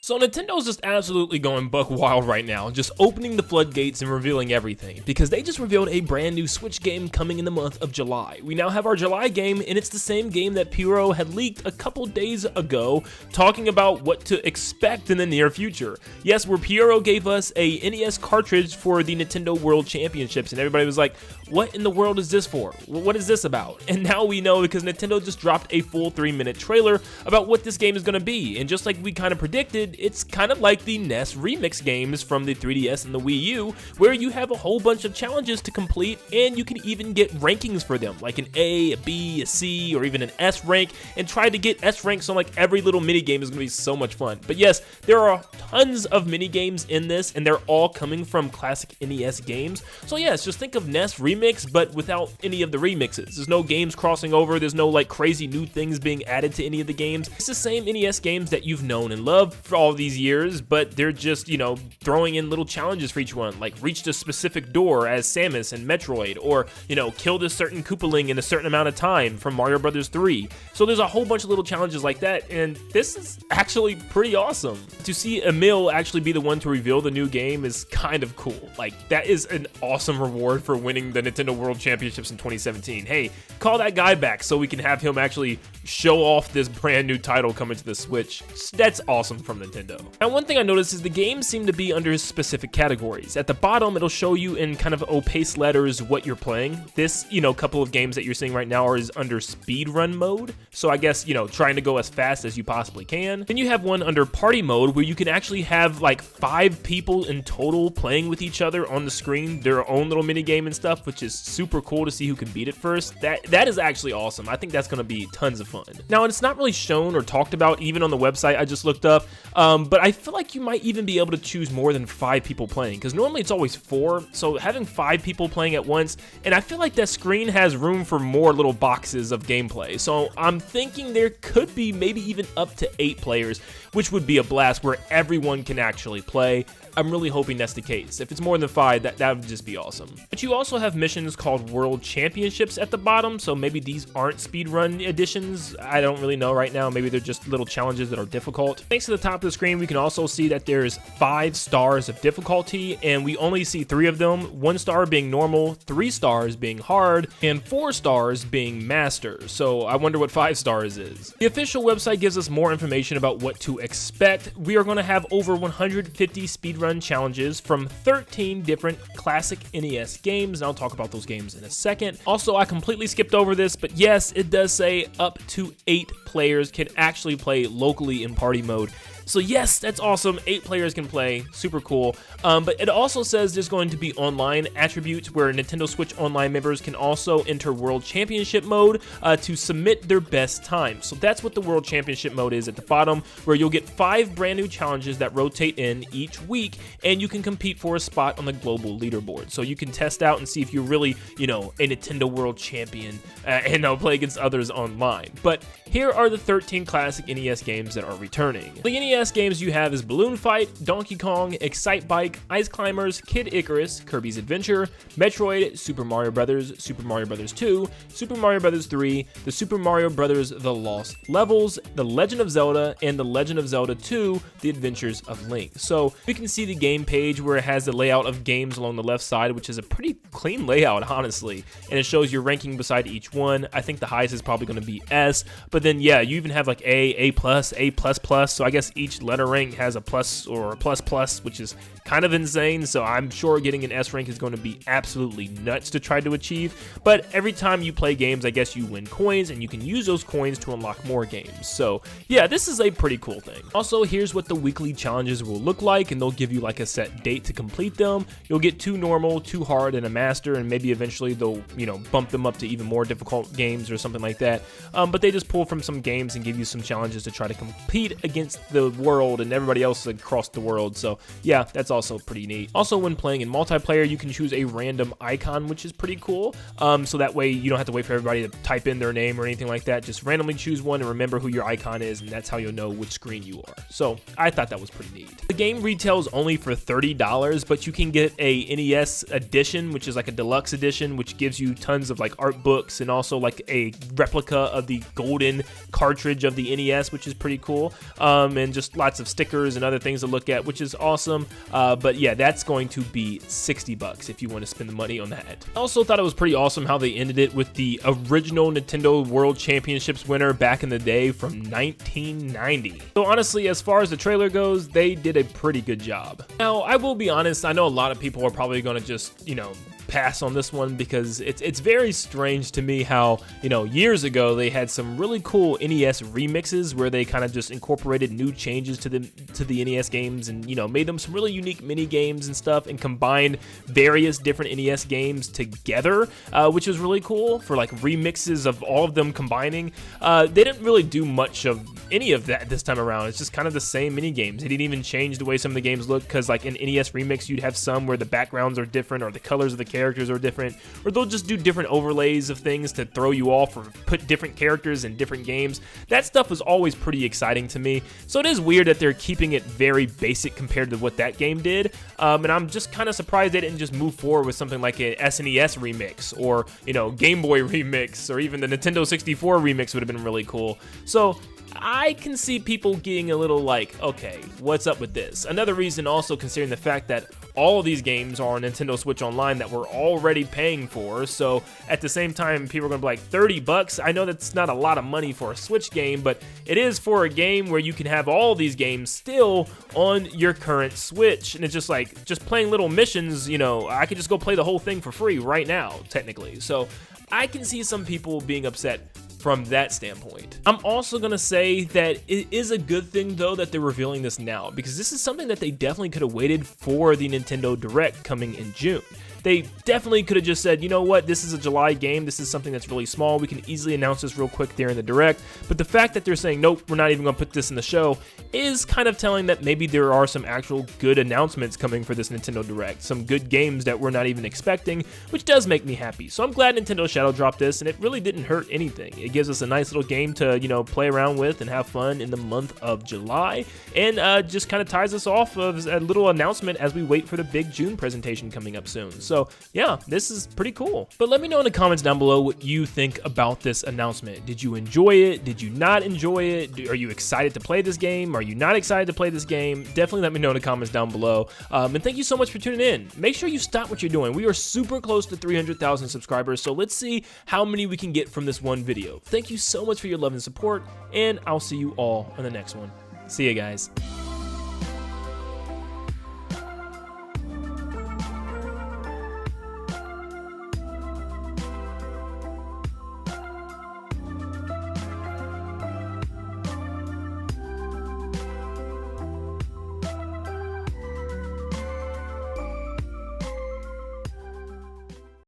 So Nintendo's just absolutely going buck wild right now, just opening the floodgates and revealing everything, because they just revealed a brand new Switch game coming in the month of July. We now have our July game, and it's the same game that Pyro had leaked a couple days ago, talking about what to expect in the near future. Yes, where Pyro gave us a NES cartridge for the Nintendo World Championships, and everybody was like, what in the world is this for? What is this about? And now we know, because Nintendo just dropped a full 3-minute trailer about what this game is going to be, and just like we kind of predicted, it's kind of like the NES remix games from the 3DS and the Wii U, where you have a whole bunch of challenges to complete, and you can even get rankings for them, like an A, a B, a C, or even an S rank, and try to get S ranks on like every little mini game is going to be so much fun. But yes, there are tons of mini games in this, and they're all coming from classic NES games. So yes, just think of NES remix, but without any of the remixes. There's no games crossing over, there's no like crazy new things being added to any of the games. It's the same NES games that you've known and loved for all these years, but they're just, you know, throwing in little challenges for each one, like reach this specific door as Samus and Metroid, or, you know, kill this certain Koopaling in a certain amount of time from Mario Brothers 3. So there's a whole bunch of little challenges like that, and this is actually pretty awesome. To see Emil actually be the one to reveal the new game is kind of cool. Like, that is an awesome reward for winning the Nintendo World Championships in 2017. Hey, call that guy back so we can have him actually show off this brand new title coming to the Switch. That's awesome from Nintendo. Now, one thing I noticed is the games seem to be under specific categories. At the bottom, it'll show you in kind of opaque letters what you're playing. This, you know, couple of games that you're seeing right now is under speedrun mode. So I guess, you know, trying to go as fast as you possibly can. Then you have one under party mode where you can actually have like 5 people in total playing with each other on the screen, their own little mini game and stuff, which is super cool to see who can beat it first. That is actually awesome. I think that's going to be tons of fun. Now, it's not really shown or talked about even on the website I just looked up, but I feel like you might even be able to choose more than 5 people playing, because normally it's always 4, so having 5 people playing at once, and I feel like that screen has room for more little boxes of gameplay, so I'm thinking there could be maybe even up to 8 players, which would be a blast where everyone can actually play. I'm really hoping that's the case. If it's more than 5, that would just be awesome. But you also have missions called World Championships at the bottom, so maybe these aren't speedrun editions. I don't really know right now. Maybe they're just little challenges that are difficult. Thanks to the top of the screen, we can also see that there's 5 stars of difficulty, and we only see 3 of them. 1 star being normal, 3 stars being hard, and 4 stars being master. So I wonder what 5 stars is. The official website gives us more information about what to expect. We are going to have over 150 speedrun challenges from 13 different classic NES games, and I'll talk about those games in a second. Also, I completely skipped over this, but yes, it does say up to 8 players can actually play locally in party mode. So yes, that's awesome. 8 players can play, super cool. But it also says there's going to be online attributes where Nintendo Switch Online members can also enter World Championship mode to submit their best time. So that's what the World Championship mode is at the bottom, where you'll get 5 brand new challenges that rotate in each week, and you can compete for a spot on the global leaderboard. So you can test out and see if you're really, you know, a Nintendo World Champion and play against others online. But here are the 13 classic NES games that are returning. The NES games you have is Balloon Fight, Donkey Kong, Excite Bike, Ice Climbers, Kid Icarus, Kirby's Adventure, Metroid, Super Mario Brothers, Super Mario Brothers 2, Super Mario Brothers 3, the Super Mario Brothers The Lost Levels, The Legend of Zelda, and The Legend of Zelda 2, The Adventures of Link. So you can see the game page where it has the layout of games along the left side, which is a pretty clean layout, honestly, and it shows your ranking beside each one. I think the highest is probably going to be S, but then yeah, you even have like A+, A++, so I guess each letter rank has a plus or a plus, which is kind of insane, so I'm sure getting an S rank is going to be absolutely nuts to try to achieve. But every time you play games, I guess you win coins, and you can use those coins to unlock more games. So yeah, this is a pretty cool thing. Also, here's what the weekly challenges will look like, and they'll give you like a set date to complete them. You'll get 2 normal, 2 hard, and a master, and maybe eventually they'll, you know, bump them up to even more difficult games or something like that. But they just pull from some games and give you some challenges to try to compete against the world and everybody else across the world. So yeah, that's also pretty neat. Also, when playing in multiplayer, you can choose a random icon, which is pretty cool. So that way you don't have to wait for everybody to type in their name or anything like that. Just randomly choose one and remember who your icon is, and that's how you'll know which screen you are. So I thought that was pretty neat. The game retails only for $30, but you can get a NES edition, which is like a deluxe edition, which gives you tons of like art books and also like a replica of the golden cartridge of the NES, which is pretty cool. And just lots of stickers and other things to look at, which is awesome. But yeah, that's going to be $60 if you want to spend the money on that. I also thought it was pretty awesome how they ended it with the original Nintendo World Championships winner back in the day from 1990. So honestly, as far as the trailer goes, they did a pretty good job. Now, I will be honest, I know a lot of people are probably going to just, pass on this one because it's very strange to me how, years ago they had some really cool NES remixes where they kind of just incorporated new changes to the NES games and, made them some really unique mini games and stuff and combined various different NES games together, which was really cool for like remixes of all of them combining. They didn't really do much of any of that this time around. It's just kind of the same mini games. They didn't even change the way some of the games look because like in NES remix you'd have some where the backgrounds are different or the colors of the characters are different, or they'll just do different overlays of things to throw you off or put different characters in different games. That stuff was always pretty exciting to me. So it is weird that they're keeping it very basic compared to what that game did. And I'm just kind of surprised they didn't just move forward with something like a SNES remix or, Game Boy remix, or even the Nintendo 64 remix would have been really cool. So I can see people getting a little like, okay, what's up with this? Another reason also considering the fact that all of these games are on Nintendo Switch Online that we're already paying for, so at the same time people are going to be like $30. I know that's not a lot of money for a Switch game, but it is for a game where you can have all these games still on your current Switch, and it's just like, just playing little missions, I could just go play the whole thing for free right now, technically. So I can see some people being upset from that standpoint. I'm also gonna say that it is a good thing though that they're revealing this now, because this is something that they definitely could have waited for the Nintendo Direct coming in June. They definitely could have just said, you know what, this is a July game, this is something that's really small, we can easily announce this real quick there in the Direct. But the fact that they're saying, nope, we're not even going to put this in the show is kind of telling that maybe there are some actual good announcements coming for this Nintendo Direct, some good games that we're not even expecting, which does make me happy. So I'm glad Nintendo Shadow dropped this, and it really didn't hurt anything. It gives us a nice little game to, play around with and have fun in the month of July, and just kind of ties us off of a little announcement as we wait for the big June presentation coming up soon. So yeah, this is pretty cool. But let me know in the comments down below what you think about this announcement. Did you enjoy it? Did you not enjoy it? Are you excited to play this game? Are you not excited to play this game? Definitely let me know in the comments down below. And thank you so much for tuning in. Make sure you stop what you're doing. We are super close to 300,000 subscribers, so let's see how many we can get from this one video. Thank you so much for your love and support, and I'll see you all on the next one. See ya, guys.